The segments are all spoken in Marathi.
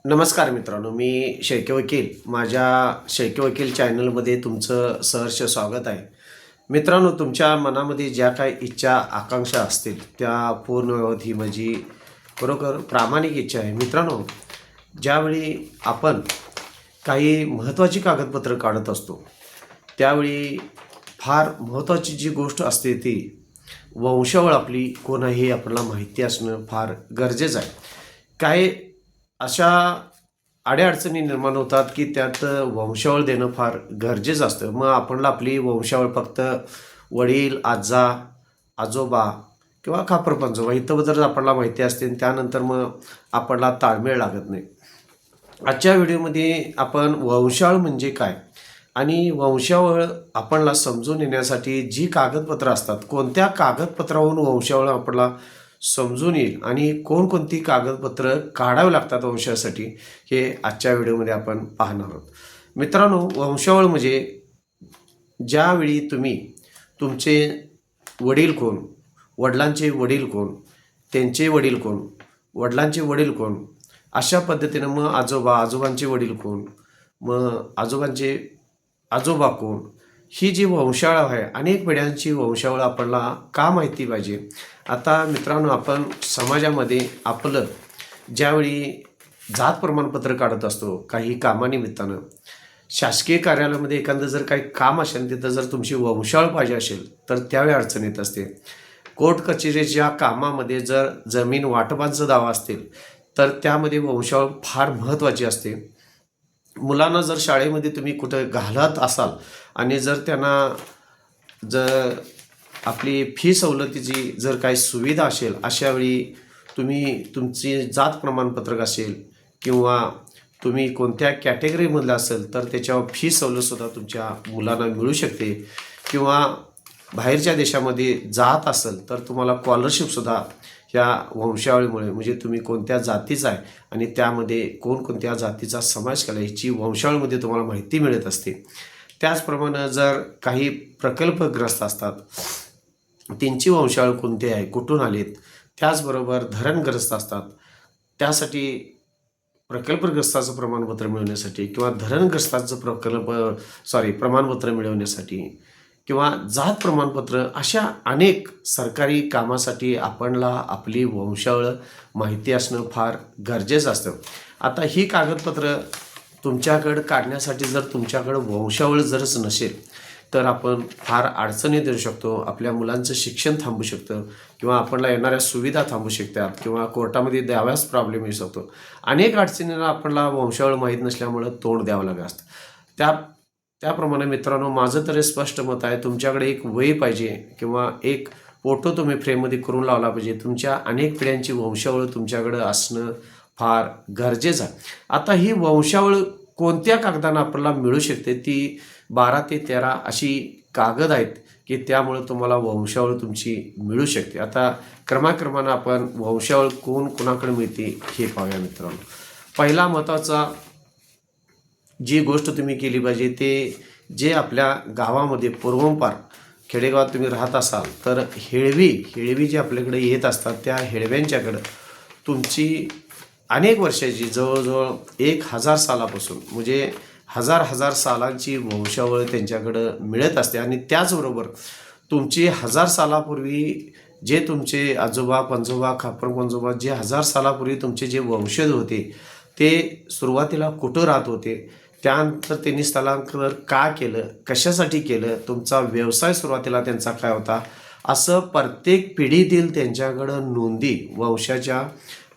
नमस्कार मित्रांनो, मी शेळके वकील. माझ्या शेळके वकील चॅनलमध्ये तुमचं सहर्ष स्वागत आहे. मित्रांनो, तुमच्या मनामध्ये ज्या काही इच्छा आकांक्षा असतील त्या पूर्ण व्हाव्यात ही माझी खरोखर प्रामाणिक इच्छा आहे. मित्रांनो, ज्यावेळी आपण काही महत्त्वाची कागदपत्रं काढत असतो त्यावेळी फार महत्त्वाची जी गोष्ट असते ती वंशावळ आपली कोण आहे हे आपल्याला माहिती असणं फार गरजेचं आहे. काय अशा अडीअडचणी निर्माण होतात की त्यात वंशावळ देणं फार गरजेचं असतं. मग आपल्याला आपली वंशावळ फक्त वडील, आजा, आजोबा किंवा खापरपंजोबा इथं जर आपल्याला माहिती असते आणि त्यानंतर मग आपल्याला ताळमेळ लागत नाही. आजच्या व्हिडिओमध्ये आपण वंशावळ म्हणजे काय आणि वंशावळ आपल्याला समजून येण्यासाठी जी कागदपत्रं असतात, कोणत्या कागदपत्रावरून वंशावळ आपल्याला समजून येईल आणि कोणकोणती कागदपत्रं काढावी लागतात वंशासाठी, हे आजच्या व्हिडिओमध्ये आपण पाहणार आहोत. मित्रांनो, वंशावळ म्हणजे ज्यावेळी तुम्ही तुमचे वडील कोण, वडिलांचे वडील कोण, त्यांचे वडील कोण, वडिलांचे वडील कोण, अशा पद्धतीनं मग आजोबा, आजोबांचे वडील कोण, मग आजोबांचे आजोबा कोण, ही जी वंशावळ आहे, अनेक पिढ्यांची वंशावळ आपल्याला का माहिती पाहिजे. आता मित्रांनो, आपण समाजामध्ये आपलं ज्यावेळी जात प्रमाणपत्र काढत असतो काही कामानिमित्तानं, शासकीय कार्यालयामध्ये एखादं जर काही काम असेल तिथं जर तुमची वंशावळ पाहिजे असेल तर त्यावेळी अडचण येत असते. कोर्ट कचेरीच्या कामामध्ये जर जमीन वाटपांचा दावा असतील तर त्यामध्ये वंशावळ फार महत्त्वाची असते. मुलांना जर शाळेमध्ये तुम्ही कुठं घालत असाल आणि जर त्यांना जर आपली फी सवलतीची जर काही सुविधा असेल, अशावेळी तुम्ही तुमची जात प्रमाणपत्रक असेल किंवा तुम्ही कोणत्या कॅटेगरीमधलं असेल तर त्याच्यावर फी सवलतसुद्धा तुमच्या मुलांना मिळू शकते. किंवा बाहेरच्या देशामध्ये जात असेल तर तुम्हाला स्कॉलरशिपसुद्धा ह्या वंशावळीमुळे, म्हणजे तुम्ही कोणत्या जातीचा आहे आणि त्यामध्ये कोणकोणत्या जातीचा समावेश केला ह्याची वंशावळीमध्ये तुम्हाला माहिती मिळत असते. त्याचप्रमाणे जर काही प्रकल्पग्रस्त असतात त्यांची वंशावळ कोणती आहे, कुठून आलेत, त्याचबरोबर धरणग्रस्त असतात त्यासाठी प्रकल्पग्रस्ताचं प्रमाणपत्र मिळवण्यासाठी किंवा धरणग्रस्ताचं प्रमाणपत्र मिळवण्यासाठी किंवा जात प्रमाणपत्र, अशा अनेक सरकारी कामासाठी आपणला आपली वंशावळ माहिती असणं फार गरजेचं असतं. आता ही कागदपत्र तुमच्याकडं काढण्यासाठी जर तुमच्याकडं वंशावळ जरच नसेल तर आपण फार अडचणी देऊ शकतो. आपल्या मुलांचं शिक्षण थांबू शकतं किंवा आपल्याला येणाऱ्या सुविधा थांबू शकतात किंवा कोर्टामध्ये द्याव्यास प्रॉब्लेम येऊ शकतो. अनेक अडचणींना आपल्याला वंशावळ माहीत नसल्यामुळं तोंड द्यावं लागत असतं. त्याप्रमाणे मित्रांनो, माझं तरी स्पष्ट मत आहे, तुमच्याकडे एक वही पाहिजे किंवा एक फोटो तुम्ही फ्रेममध्ये करून लावला पाहिजे. तुमच्या अनेक पिढ्यांची वंशावळ तुमच्याकडं असणं फार गरजेचं आहे. आता ही वंशावळ कोणत्या कागदानं आपल्याला मिळू शकते, ती 12 ते 13 अशी कागद आहेत की त्यामुळं तुम्हाला वंशावळ तुमची मिळू शकते. आता क्रमाक्रमानं आपण वंशावळ कोणाकडे मिळते हे पाहूया मित्रांनो. पहिला महत्त्वाचा जी गोष्ट तुम्ही केली पाहिजे ते जे आपल्या गावामध्ये पूर्वंपार खेडेगावात तुम्ही राहत असाल तर हेळवी जे आपल्याकडे येत असतात त्या हेळव्यांच्याकडं तुमची अनेक वर्षाची जवळजवळ 1000 सालापासून, म्हणजे हजार सालांची वंशावळ त्यांच्याकडं मिळत असते. आणि त्याचबरोबर तुमची 1000 सालापूर्वी जे तुमचे आजोबा पंजोबा खापरपंजोबा जे 1000 सालापूर्वी तुमचे जे वंशज होते ते सुरुवातीला कुठं राहत होते, त्यानंतर त्यांनी स्थलांतर का केलं, कशासाठी केलं, तुमचा व्यवसाय सुरुवातीला त्यांचा काय होता, असं प्रत्येक पिढीतील त्यांच्याकडं नोंदी, वंशाच्या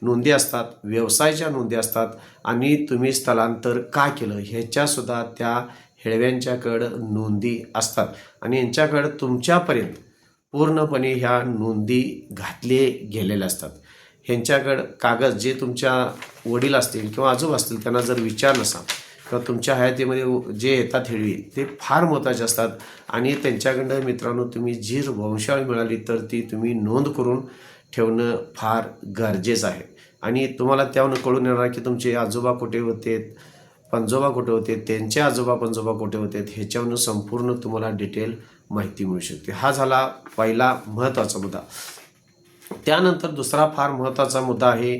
नोंदी असतात, व्यवसायाच्या नोंदी असतात आणि तुम्ही स्थलांतर का केलं ह्याच्यासुद्धा त्या हेळव्यांच्याकडं नोंदी असतात. आणि यांच्याकडं तुमच्यापर्यंत पूर्णपणे ह्या नोंदी घातले गेलेल्या असतात. ह्यांच्याकडं कागद जे तुमच्या वडील असतील किंवा आजोबा असतील त्यांना जर विचारलं असा किंवा तुमच्या हयातीमध्ये जे येतात हेळवी ते फार महत्त्वाचे असतात. आणि त्यांच्याकडं मित्रांनो तुम्ही जी वंशावळ मिळाली तर ती तुम्ही नोंद करून ठेवणं फार गरजेचं आहे. आणि तुम्हाला त्यावरून कळून येणार की तुमचे आजोबा कुठे होते, पंजोबा कुठे होते, त्यांचे आजोबा पंजोबा कुठे होते, ह्याच्यावरून संपूर्ण तुम्हाला डिटेल माहिती मिळू शकते. हा झाला पहिला महत्त्वाचा मुद्दा. त्यानंतर दुसरा फार महत्त्वाचा मुद्दा आहे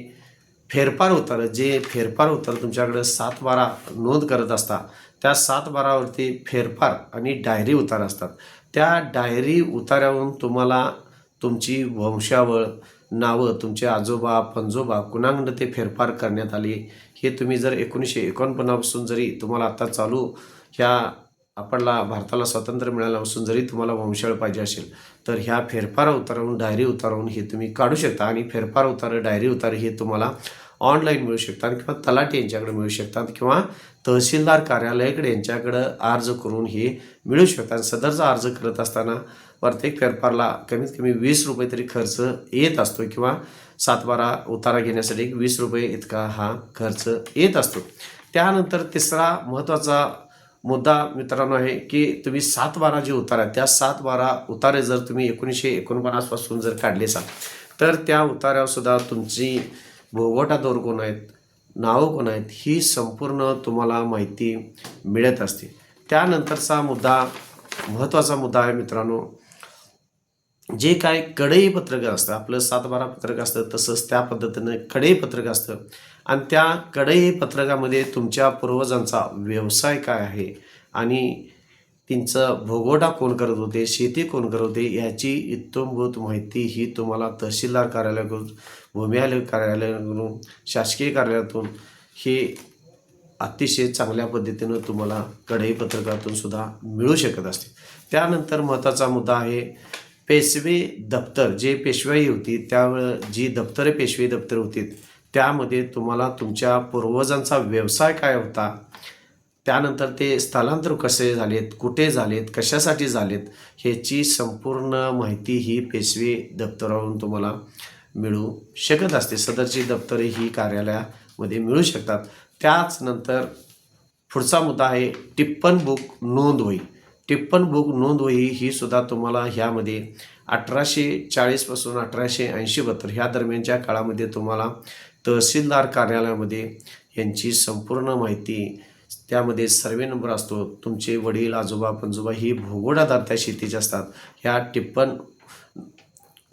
फेरफार उतार, जे फेरफार उतार तुमच्याकडे 7-12 नोंद करत असता, त्या 7-12वरती फेरफार आणि डायरी उतार असतात. त्या डायरी उतार्यावरून तुम्हाला तुमची वंशावळ, नावं, तुमचे आजोबा पणजोबा कुणाकडं ते फेरफार करण्यात आली, हे तुम्ही जर 1949 पासून जरी तुम्हाला आता चालू ह्या आपल्याला भारताला स्वातंत्र्य मिळाल्यापासून जरी तुम्हाला वंशावळ पाहिजे असेल, तर ह्या फेरफार उतारावरून डायरी उतारावरून हे तुम्ही काढू शकता. आणि फेरफार उतार, डायरी उतार हे तुम्हाला ऑनलाईन मिळू शकतात किंवा तलाठी यांच्याकडे मिळू शकतात किंवा तहसीलदार कार्यालयाकडे यांच्याकडं अर्ज करून हे मिळू शकतात. सदरचा अर्ज करत असताना प्रत्येक फेरफारला कमीत कमी 20 रुपये तरी खर्च येत असतो किंवा 7-12 उतारा घेण्यासाठी 20 रुपये इतका हा खर्च येत असतो. त्यानंतर तिसरा महत्त्वाचा मुद्दा मित्रांनो आहे की तुम्ही 7-12 जे उतार आहेत, त्या 7-12 उतारे जर तुम्ही 1949 पासून जर काढले असाल, तर त्या उतार्यावर सुद्धा तुमची भोगवटादार कोण आहेत, नावं कोण आहेत, ही संपूर्ण तुम्हाला माहिती मिळत असते. त्यानंतरचा मुद्दा, महत्त्वाचा मुद्दा आहे मित्रांनो, जे काय कडई पत्रक असतं, आपलं 7-12 पत्रक असतं तसंच त्या पद्धतीनं कडई पत्रक असतं. आणि त्या कडई पत्रकामध्ये तुमच्या पूर्वजांचा व्यवसाय काय आहे आणि त्यांचं भोगवटा कोण करत होते, शेती कोण करत होते, याची इत्थंभूत माहिती ही तुम्हाला तहसीलदार कार्यालयाकडून, भूमी अभिलेख कार्यालयाकडून, शासकीय कार्यालयातून हे अतिशय चांगल्या पद्धतीनं तुम्हाला कडई पत्रकातून सुद्धा मिळू शकत असते. त्यानंतर महत्त्वाचा मुद्दा आहे पेशवे दप्तर. जे पेशवाई होती त्यावेळेस जी दप्तरे, पेशवे दप्तर होती, त्यामध्ये तुम्हाला तुमच्या पूर्वजांचा व्यवसाय काय होता, त्यानंतर ते स्थलांतर कसे झालेत, कुठे झालेत, कशासाठी झालेत, ह्याची संपूर्ण माहिती ही पेशवे दप्तरावरून तुम्हाला मिळू शकत असते. सदरची दप्तरे ही कार्यालयामध्ये मिळू शकतात. त्याच नंतर पुढचा मुद्दा आहे टिप्पण बुक नोंदवही. टिप्पण बुक नोंदवही ही सुद्धा तुम्हाला ह्यामध्ये 1840 पासून 1880 ह्या दरम्यानच्या काळामध्ये तुम्हाला तहसीलदार कार्यालयामध्ये यांची संपूर्ण माहिती, त्यामध्ये सर्वे नंबर असतो, तुमचे वडील, आजोबा, पणजोबा ही भोगवटादार त्या शेतीचे असतात. ह्या टिप्पण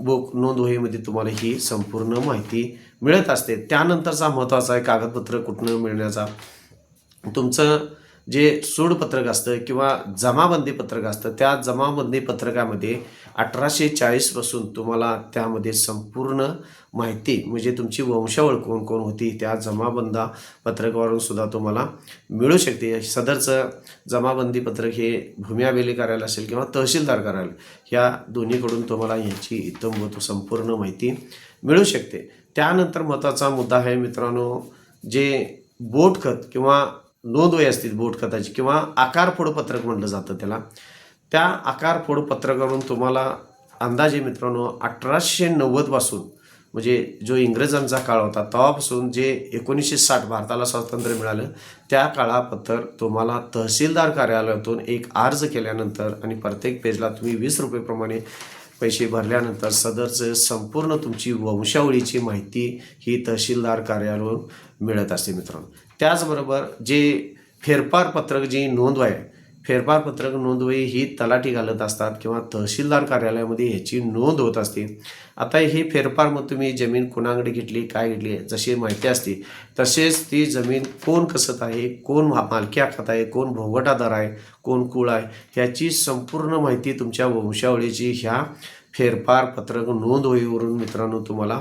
बुक नोंदवहीमध्ये तुम्हाला ही संपूर्ण माहिती मिळत असते. त्यानंतरचा महत्त्वाचा आहे कागदपत्र कुठनं मिळण्याचा. तुमचं जे सूडपत्रक असतं किंवा जमाबंदी पत्रक असतं, त्या जमाबंदी पत्रकामध्ये 1840 पासून तुम्हाला त्यामध्ये संपूर्ण माहिती, म्हणजे तुमची वंशावळ कोण कोण होती, त्या जमाबंदा पत्रकावरून सुद्धा तुम्हाला मिळू शकते. सदरचं जमाबंदी पत्रक हे भूमी अभिलेख कार्यालय असेल किंवा तहसीलदार कार्यालय, ह्या दोन्हीकडून तुम्हाला ह्याची इत्थंभूत संपूर्ण माहिती मिळू शकते. त्यानंतर महत्त्वाचा मुद्दा आहे मित्रांनो, जे बोटखत किंवा नोंदवही असते बोटखताची किंवा आकारफोड पत्रक म्हटलं जातं त्याला, त्या आकारफोड पत्रकावरून तुम्हाला अंदाजे मित्रांनो 1890 पासून, म्हणजे जो इंग्रजांचा काळ होता तेव्हापासून जे 1960 भारताला स्वातंत्र्य मिळालं, त्या काळापत्र तुम्हाला तहसीलदार कार्यालयातून एक अर्ज केल्यानंतर आणि प्रत्येक पेजला तुम्ही 20 रुपये प्रमाणे पैसे भरल्यानंतर सदरचं संपूर्ण तुमची वंशावळीची माहिती ही तहसीलदार कार्यालयावरून मिळत असते मित्रांनो. त्याचबरोबर जे फेरफार पत्रक जी नोंदवही आहे, फेरफार पत्रक नोंदवही ही तलाठी घालत असतात किंवा तहसीलदार कार्यालयामध्ये ह्याची नोंद होत असते. आता हे फेरफार मग तुम्ही जमीन कोणाकडे घेतली, काय घेतली, जशी माहिती असते तसेच ती जमीन कोण कसत आहे, कोण मालकी हक्कात आहे, कोण भोगवटादार आहे, कोण कुळ आहे, ह्याची संपूर्ण माहिती तुमच्या वंशावळीची ह्या फेरफार पत्रक नोंदवहीवरून मित्रांनो तुम्हाला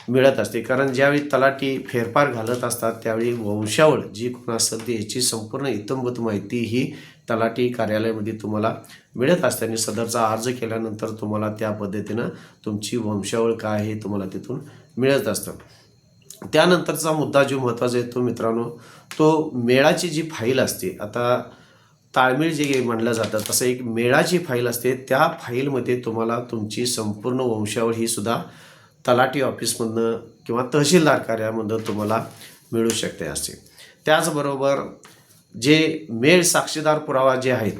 मिळत असते. कारण ज्यावेळी तलाठी फेरफार घालत असतात त्यावेळी वंशावळ जी कोण असेल ती ह्याची संपूर्ण इत्थंभूत माहिती ही तलाठी कार्यालयामध्ये तुम्हाला मिळत असते आणि सदरचा अर्ज केल्यानंतर तुम्हाला त्या पद्धतीनं तुमची वंशावळ काय हे तुम्हाला तिथून मिळत असतं. त्यानंतरचा मुद्दा जो महत्त्वाचा आहे तो मित्रांनो, तो मेळाची जी फाईल असते, आता ताळमेळ जे म्हणलं जातं तसं एक मेळाची फाईल असते, त्या फाईलमध्ये तुम्हाला तुमची संपूर्ण वंशावळ ही सुद्धा तलाठी ऑफिसमधनं किंवा तहसीलदार कार्यालयामधनं तुम्हाला मिळू शकते असते. त्याचबरोबर जे मेळ साक्षीदार पुरावा जे आहेत,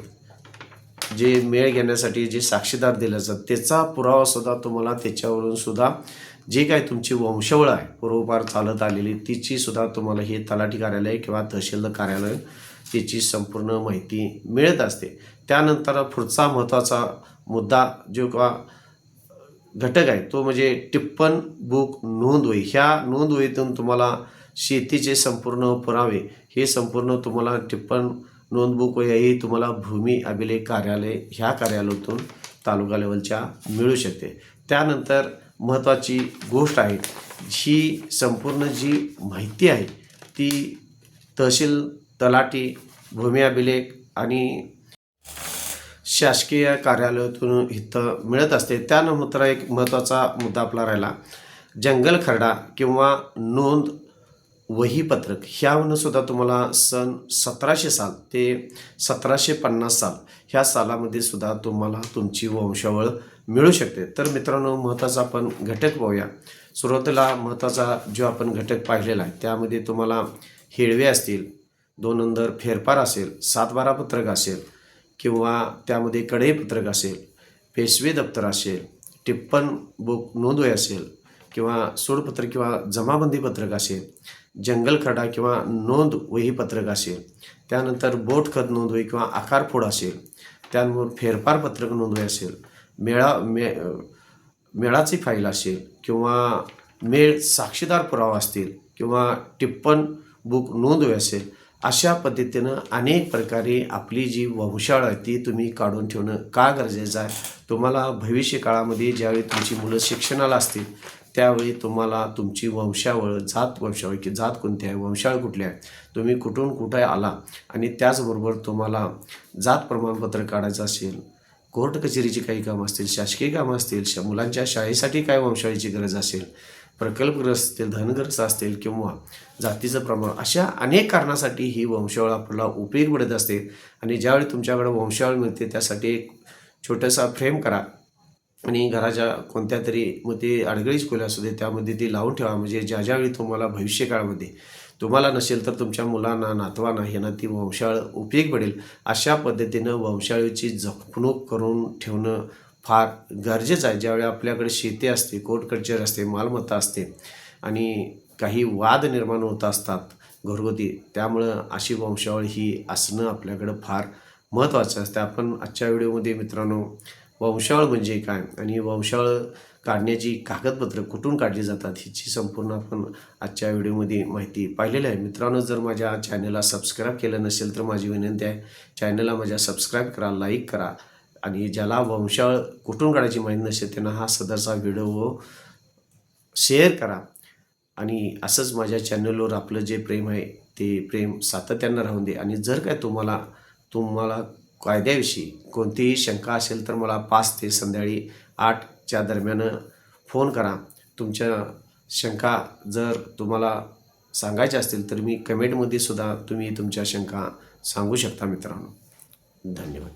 जे मेळ घेण्यासाठी जे साक्षीदार दिले जातात त्याचा पुरावासुद्धा तुम्हाला त्याच्यावरून सुद्धा जे काही तुमची वंशावळ आहे पूर्वपार चालत आलेली तिची सुद्धा तुम्हाला हे तलाठी कार्यालय किंवा तहसीलदार कार्यालय त्याची संपूर्ण माहिती मिळत असते. त्यानंतर पुढचा महत्त्वाचा मुद्दा जो का घटक आहे तो म्हणजे टिप्पण बुक नोंदवही. ह्या नोंदवहीतून तुम्हाला शेतीचे संपूर्ण पुरावे हे संपूर्ण तुम्हाला टिप्पण नोंदबुक वही तुम्हाला भूमी अभिलेख कार्यालय ह्या कार्यालयातून तालुका लेवलच्या मिळू शकते. त्यानंतर महत्त्वाची गोष्ट आहे, ही संपूर्ण जी माहिती आहे ती तहसील, तलाठी, भूमी अभिलेख आणि शासकीय कार्यालयातून इथं मिळत असते. त्यानंतर एक महत्त्वाचा मुद्दा आपला राहिला, जंगल खरडा किंवा नोंद वहीपत्रक ह्यावरून सुद्धा तुम्हाला सन 1700 साल ते 1750 साल ह्या सालामध्ये सुद्धा तुम्हाला तुमची वंशावळ मिळू शकते. तर मित्रांनो, महत्त्वाचा आपण घटक पाहूया. सुरुवातीला महत्त्वाचा जो आपण घटक पाहिलेला आहे त्यामध्ये तुम्हाला हेळवे असतील, 2 नंबर फेरफार असेल, 7/12 पत्रक असेल किंवा त्यामध्ये कढई पत्रक असेल, पेशवे दप्तर असेल, टिप्पण बुक नोंदवही असेल किंवा सूडपत्रक किंवा जमाबंदी पत्रक असेल, जंगल खरडा किंवा नोंद वही पत्रक असेल, त्यानंतर बोट खत नोंदवही किंवा आकारफोड असेल, त्यानंतर फेरफार पत्रक नोंदवही असेल, मेळाची फाईल असेल किंवा मेळ साक्षीदार पुरावा असतील किंवा टिप्पण बुक नोंदवही असेल, अशा पद्धतीनं अनेक प्रकारे आपली जी वंशावळ आहे ती तुम्ही काढून ठेवणं का गरजेचं आहे. तुम्हाला भविष्य काळामध्ये ज्यावेळी तुमची मुलं शिक्षणाला असतील त्यावेळी तुम्हाला तुमची वंशावळ, वंशावळ की जात कोणती आहे, वंशावळ कुठली आहे, तुम्ही कुठून कुठे आला आणि त्याचबरोबर तुम्हाला जात प्रमाणपत्र काढायचं असेल, कोर्ट कचेरीची काही कामं असतील, शासकीय कामं असतील, मुलांच्या शाळेसाठी काय वंशावळीची गरज असेल, प्रकल्पग्रस्त असतील, धनग्रस्त असतील किंवा जातीचं प्रमाण, अशा अनेक कारणासाठी ही वंशावळ आपल्याला उपयोग पडत असते. आणि ज्यावेळी तुमच्याकडे वंशावळ मिळते त्यासाठी एक छोटासा फ्रेम करा आणि घराच्या कोणत्या तरी मग ते अडगळीच खोल्या असू दे त्यामध्ये ती लावून ठेवा. म्हणजे ज्यावेळी तुम्हाला भविष्यकाळामध्ये तुम्हाला नसेल तर तुमच्या मुलांना, नातवांना ह्यांना ती वंशावळ उपयोग पडेल. अशा पद्धतीनं वंशावळीची जपणूक करून ठेवणं फार गरजेचं आहे. ज्यावेळी आपल्याकडे शेती असते, कोर्ट कचेरी असते, मालमत्ता असते आणि काही वाद निर्माण होत असतात घरगुती, त्यामुळं अशी वंशावळ ही असणं आपल्याकडं फार महत्त्वाचं असतं. आपण आजच्या व्हिडिओमध्ये मित्रांनो वंशावळ म्हणजे काय आणि वंशावळ काढण्याची कागदपत्रं कुठून काढली जातात ह्याची संपूर्ण आपण आजच्या व्हिडिओमध्ये माहिती पाहिलेली आहे. मित्रांनो, जर माझ्या चॅनलला सबस्क्राईब केलं नसेल तर माझी विनंती आहे, चॅनलला माझ्या सबस्क्राईब करा, लाईक करा आणि ज्याला वंशावळ कुठून काढायची माहिती नसेल त्यांना हा सदरचा व्हिडिओ शेअर करा. आणि असंच माझ्या चॅनलवर आपलं जे प्रेम आहे ते प्रेम सातत्यानं राहून दे. आणि जर काय तुम्हाला कायद्याविषयी कोणतीही शंका असेल तर मला 5 ते संध्याकाळी 8च्या दरम्यान फोन करा. तुमच्या शंका जर तुम्हाला सांगायच्या असतील तर मी कमेंटमध्ये सुद्धा तुम्ही तुमच्या शंका सांगू शकता मित्रांनो. धन्यवाद.